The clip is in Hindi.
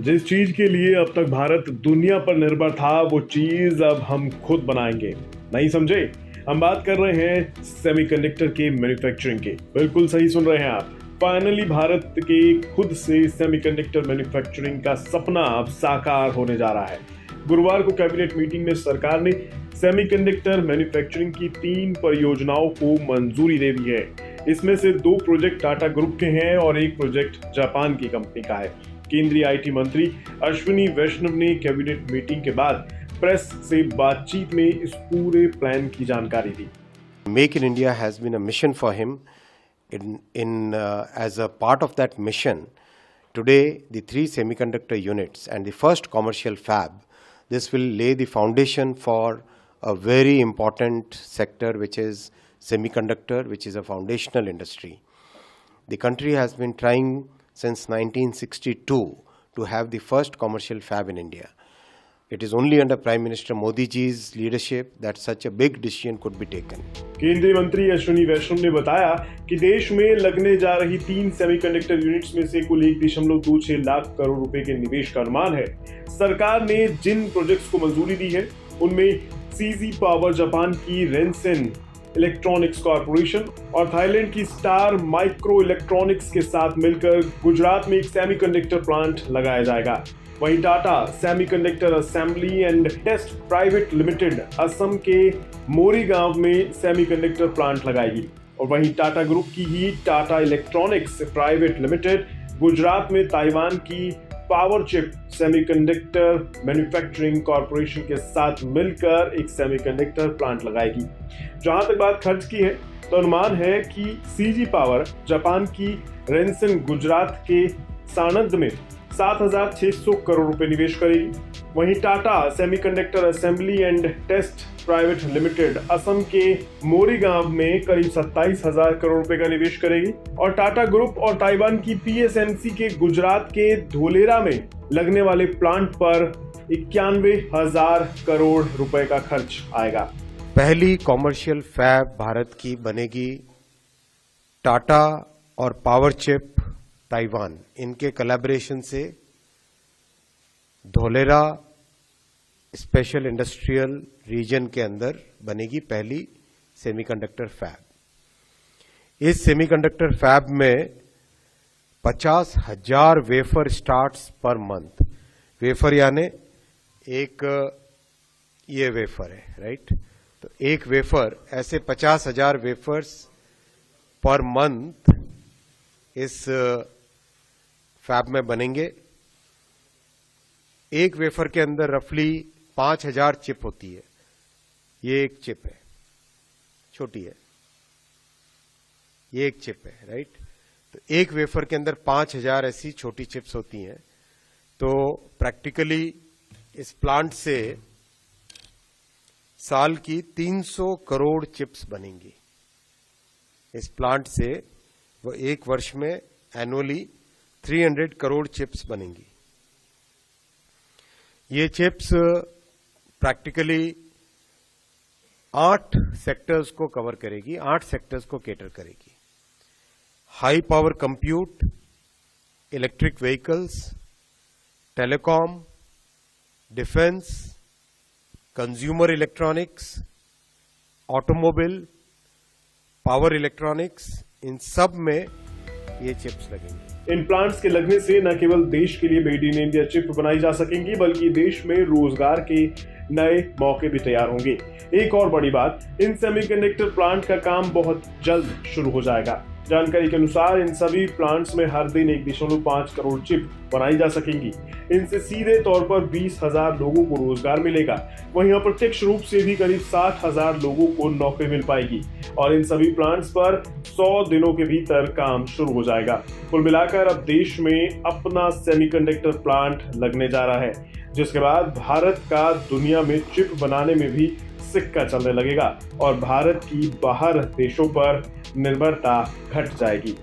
जिस चीज के लिए अब तक भारत दुनिया पर निर्भर था, वो चीज अब हम खुद बनाएंगे। नहीं समझे? हम बात कर रहे हैं सेमीकंडक्टर के मैन्युफैक्चरिंग की। बिल्कुल सही सुन रहे हैं आप। फाइनली भारत के खुद से सेमीकंडक्टर मैन्युफैक्चरिंग का सपना अब साकार होने जा रहा है। गुरुवार को कैबिनेट मीटिंग में सरकार ने सेमीकंडक्टर मैन्युफैक्चरिंग की 3 परियोजनाओं को मंजूरी दे दी है। इसमें से 2 प्रोजेक्ट टाटा ग्रुप के हैं और 1 प्रोजेक्ट जापान की कंपनी का है। केंद्रीय आईटी मंत्री अश्विनी वैष्णव ने कैबिनेट मीटिंग के बाद प्रेस से बातचीत में इस पूरे प्लान की जानकारी दी। Make in India has been a mission for him. As a part of that mission, today the 3 semiconductor units and the first commercial fab, this will lay the foundation for a very important sector, which is semiconductor, which is a foundational industry. The country has been trying since 1962 to have the first commercial fab in India. It is only under Prime Minister Modi ji's leadership that such a big decision could be taken. केंद्रीय मंत्री अश्विनी वैष्णव ने बताया कि देश में लगने जा रही 3 सेमीकंडक्टर यूनिट्स में से कुल 1.26 लाख करोड़ रुपए के निवेश का अनुमान है। सरकार ने जिन प्रोजेक्ट्स को मंजूरी दी है, उनमें सीजी पावर जापान की रेनसेन इलेक्ट्रॉनिक्स कॉर्पोरेशन और थाईलैंड की स्टार माइक्रो इलेक्ट्रॉनिक्स के साथ मिलकर गुजरात में एक सेमीकंडक्टर प्लांट लगाया जाएगा। वहीं Tata semiconductor assembly and test private limited Assam के मोरीगांव में सेमीकंडक्टर प्लांट लगाएगी और वहीं टाटा ग्रुप की ही Tata Electronics Private Limited Gujarat में ताइवान की Powerchip Semiconductor Manufacturing Corporation के साथ मिलकर एक सेमीकंडक्टर प्लांट लगाएगी। जहां तक बात खर्च की है, तो अनुमान है कि सीजी पावर जापान की रेनसेन गुजरात के सानंद में 7,600 करोड़ रुपए निवेश करेगी। वहीं Tata semiconductor assembly and test private limited Assam के मोरीगांव में करीब 27,000 करोड़ रुपए का निवेश करेगी और टाटा ग्रुप और ताइवान की पीएसएमसी के गुजरात के धोलेरा में लगने वाले प्लांट पर 91,000 करोड़ रुपए का खर्च आएगा। पहली कॉमर्शियल फैब भारत की बनेगी टाटा और पावर चिप ताइवान, इनके कोलैबोरेशन से धोलेरा स्पेशल इंडस्ट्रियल रीजन के अंदर बनेगी पहली सेमीकंडक्टर फैब। इस सेमीकंडक्टर फैब में 50,000 wafer starts per month. Wafer यानी एक ये वेफर है, राइट? तो एक वेफर, ऐसे 50,000 वेफर्स पर मंथ इस फैब में बनेंगे। एक वेफर के अंदर रफली 5,000 चिप होती है। ये एक चिप है, छोटी है, ये एक चिप है, राइट? तो एक वेफर के अंदर 5,000 ऐसी छोटी चिप्स होती हैं। तो प्रैक्टिकली इस प्लांट से साल की 300 करोड़ चिप्स बनेंगी। इस प्लांट से वो एक वर्ष में एनुअली 300 करोड़ चिप्स बनेंगी। ये चिप्स प्रैक्टिकली 8 सेक्टर्स को कवर करेगी, 8 सेक्टर्स को केटर करेगी। High power compute, electric vehicles, telecom, defence, consumer electronics, automobile, power electronics, इन सब में ये चिप्स लगेंगी। इन प्लांट्स के लगने से न केवल देश के लिए मेड इन इंडिया चिप बनाई जा सकेंगी, बल्कि देश में रोजगार के नए मौके भी तैयार होंगे। एक और बड़ी बात, इन सेमीकंडक्टर प्लांट का काम बहुत जल्द शुरू हो जाएगा। जानकारी के अनुसार इन सभी प्लांट्स में हर दिन 1.5 करोड़ चिप बनाई जा सकेंगी। इनसे सीधे तौर पर 20,000 लोगों को रोजगार मिलेगा। वहीं अप्रत्यक्ष रूप से भी करीब 60,000 लोगों को नौकरी मिल पाएगी और इन सभी प्लांट्स पर 100 दिनों के भीतर काम शुरू हो जाएगा। कुल मिलाकर अब देश में अपना सेमीकंडक्टर प्लांट लगने जा रहा है, जिसके बाद भारत का दुनिया में चिप बनाने में भी सिक्का चलने लगेगा और भारत की बाहर देशों पर निर्भरता घट जाएगी।